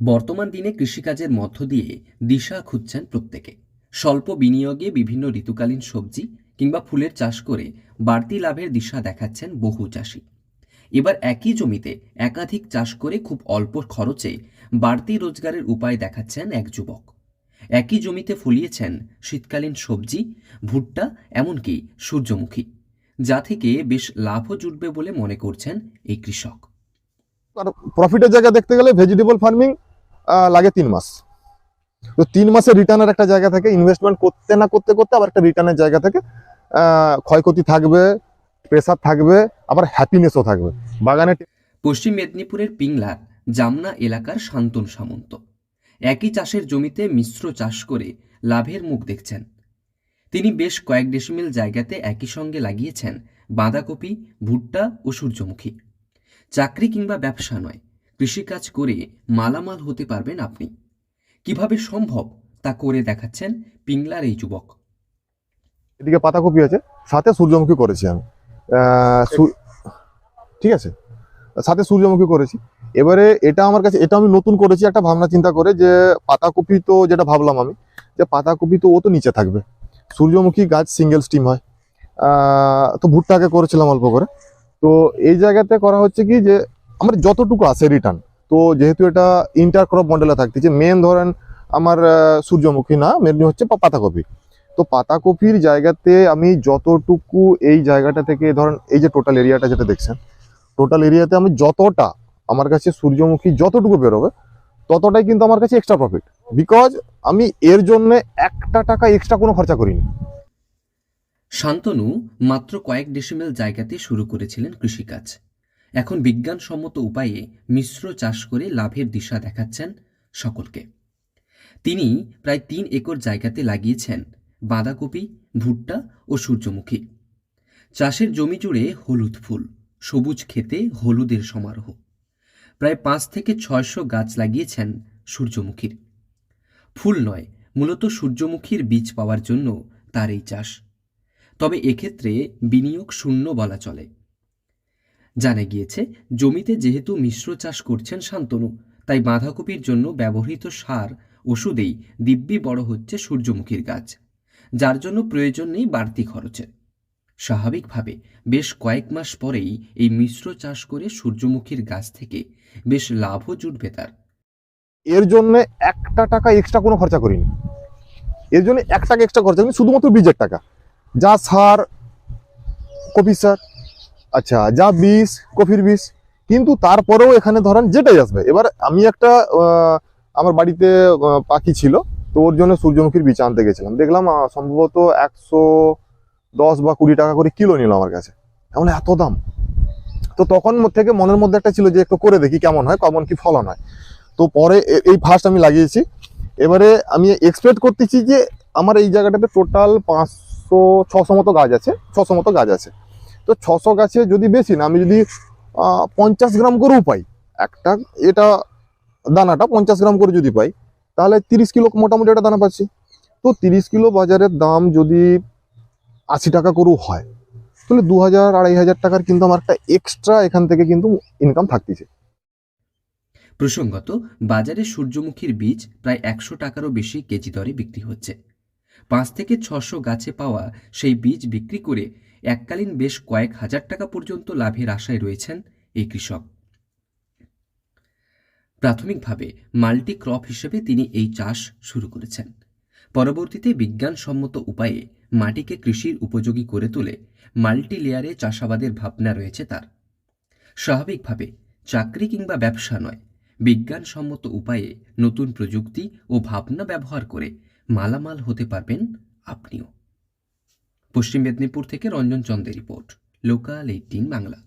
বর্তমান দিনে কৃষিকাজের মধ্য দিয়ে দিশা খুঁজছেন প্রত্যেকে। স্বল্প বিনিয়োগে বিভিন্ন ঋতুকালীন সবজি কিংবা ফুলের চাষ করে বাড়তি লাভের দিশা দেখাচ্ছেন বহু চাষি। এবার একই জমিতে একাধিক চাষ করে খুব অল্প খরচে বাড়তি রোজগারের উপায় দেখাচ্ছেন এক যুবক। একই জমিতে ফলিয়েছেন শীতকালীন সবজি, ভুট্টা, এমনকি সূর্যমুখী, যা থেকে বেশ লাভও জুটবে বলে মনে করছেন এই কৃষক। আর প্রফিটের জায়গা দেখতে গেলে ভেজিটেবল ফার্মিং লাগে 3 মাস। তো 3 মাসের রিটার্নের একটা জায়গা থাকে, ইনভেস্টমেন্ট করতে না করতে করতে আবার একটা রিটার্নের জায়গা থাকে। ক্ষয়ক্ষতি থাকবে, প্রেসার থাকবে, আবার হ্যাপিনেসও থাকবে বাগানে। পশ্চিম মেদিনীপুরের পিংলার জামনা এলাকার শান্তন সামন্ত একই চাষের জমিতে মিশ্র চাষ করে লাভের মুখ দেখছেন। তিনি বেশ কয়েক ডেসিমেল জায়গাতে একই সঙ্গে লাগিয়েছেন বাঁধাকপি, ভুট্টা ও সূর্যমুখী। চাকরি কিংবা ব্যবসা নয়, কৃষিকাজ করে মালামাল হতে পারবেন আপনি। কিভাবে সম্ভব তা করে দেখাচ্ছেন পিংলার এই যুবক। এদিকে পাতাকপি আছে, সাথে সূর্যমুখী করেছি আমি। ঠিক আছে, সাথে সূর্যমুখী করেছি। এবারে এটা আমার কাছে, এটা আমি নতুন করেছি একটা ভাবনা চিন্তা করে, যে পাতাকপি তো যেটা ভাবলাম আমি, যে পাতাকপি তো ও তো নিচে থাকবে, সূর্যমুখী গাছ সিঙ্গেল স্টিম হয়। তো ভুট্টাকে করেছিলাম অল্প করে। তো এই জায়গাতে করা হচ্ছে কি, যে আমার যতটুকু আছে রিটার্ন, তো যেহেতু এটা ইন্টারক্রপ মডেলে থাকতেছে, মেন ধরেন আমার সূর্যমুখী না, মেন হচ্ছে পাতাকপি। তো পাতাকপির জায়গাতে আমি যতটুকু এই জায়গাটা থেকে ধরেন, এই যে টোটাল এরিয়াটা যেটা দেখছেন, টোটাল এরিয়াতে আমি যতটা, আমার কাছে সূর্যমুখী যতটুকু বেরোবে ততটাই কিন্তু আমার কাছে এক্সট্রা প্রফিট, বিকজ আমি এর জন্য একটা টাকা এক্সট্রা কোনো খরচা করিনি। শান্তনু মাত্র কয়েক ডেসিমেল জায়গাতে শুরু করেছিলেন কৃষিকাজ। এখন বিজ্ঞানসম্মত উপায়ে মিশ্র চাষ করে লাভের দিশা দেখাচ্ছেন সকলকে। তিনি প্রায় 3 একর জায়গাতে লাগিয়েছেন বাঁধাকপি, ভুট্টা ও সূর্যমুখী। চাষের জমি জুড়ে হলুদ ফুল, সবুজ ক্ষেতে হলুদের সমারোহ। প্রায় 500 থেকে 600 গাছ লাগিয়েছেন সূর্যমুখীর। ফুল নয়, মূলত সূর্যমুখীর বীজ পাওয়ার জন্য তার এই চাষ। তবে এক্ষেত্রে বিনিয়োগ শূন্য বলা চলে। জানা গিয়েছে, জমিতে যেহেতু মিশ্র চাষ করছেন শান্তনু, তাই বাঁধাকপির জন্য ব্যবহৃত সার ওষুধেই দিব্যি বড় হচ্ছে সূর্যমুখীর গাছ, যার জন্য প্রয়োজন নেই বাড়তি খরচের। স্বাভাবিকভাবে বেশ কয়েক মাস পরেই এই মিশ্র চাষ করে সূর্যমুখীর গাছ থেকে বেশ লাভও জুটবে তার। এর জন্য একটা টাকা এক্সট্রা কোনো খরচা করিনি, এর জন্য 1 টাকা এক্সট্রা খরচা করিনি, শুধুমাত্র বীজের টাকা, যা সার, কপি সার, আচ্ছা যা বীজ, কফির বীজ। কিন্তু তারপরেও এখানে ধরেন যেটাই আসবে, এবার আমি একটা আমার বাড়িতে পাখি ছিল, তো ওর জন্য সূর্যমুখীর বীজ আনতে গেছিলাম, দেখলাম সম্ভবত 110 বা 20 টাকা করে কিলো নিল আমার কাছে। এমন এত দাম! তো তখন থেকে মনের মধ্যে একটা ছিল যে একটু করে দেখি কেমন হয়, কেমন কি ফলন হয়। তো পরে এই ফার্স্ট আমি লাগিয়েছি। এবারে আমি এক্সপেক্ট করতেছি যে আমার এই জায়গাটাতে টোটাল 500-600 মতো গাছ আছে, 600 মতো গাছ আছে। তো 600 গাছে যদি বেশি না, আমি যদি 50 গ্রাম করেও পাই, একটা এটা দানাটা 50 গ্রাম করে যদি পাই, তাহলে 30 কিলো মোটামুটি একটা দানা পাচ্ছি। তো 30 কিলো বাজারের দাম যদি 80 টাকা করেও হয়, তাহলে 2000-2500 টাকার কিন্তু আমার একটা এক্সট্রা এখান থেকে কিন্তু ইনকাম থাকতেছে। প্রসঙ্গত, বাজারে সূর্যমুখীর বীজ প্রায় 100 টাকারও বেশি কেজি দরে বিক্রি হচ্ছে। 500 থেকে 600 গাছে পাওয়া সেই বীজ বিক্রি করে এককালীন বেশ কয়েক হাজার টাকা পর্যন্ত লাভের আশায় রয়েছেন এই কৃষক। প্রাথমিকভাবে মাল্টি ক্রপ হিসেবে তিনি এই চাষ শুরু করেছেন। পরবর্তীতে বিজ্ঞানসম্মত উপায়ে মাটিকে কৃষির উপযোগী করে তুলে মাল্টি লেয়ারে চাষাবাদের ভাবনা রয়েছে তার। স্বাভাবিকভাবে চাকরি কিংবা ব্যবসা নয়, বিজ্ঞানসম্মত উপায়ে নতুন প্রযুক্তি ও ভাবনা ব্যবহার করে মালামাল হতে পারবেন আপনিও। পশ্চিম মেদিনীপুর থেকে রঞ্জন চন্দের রিপোর্ট, লোকাল 18 বাংলা।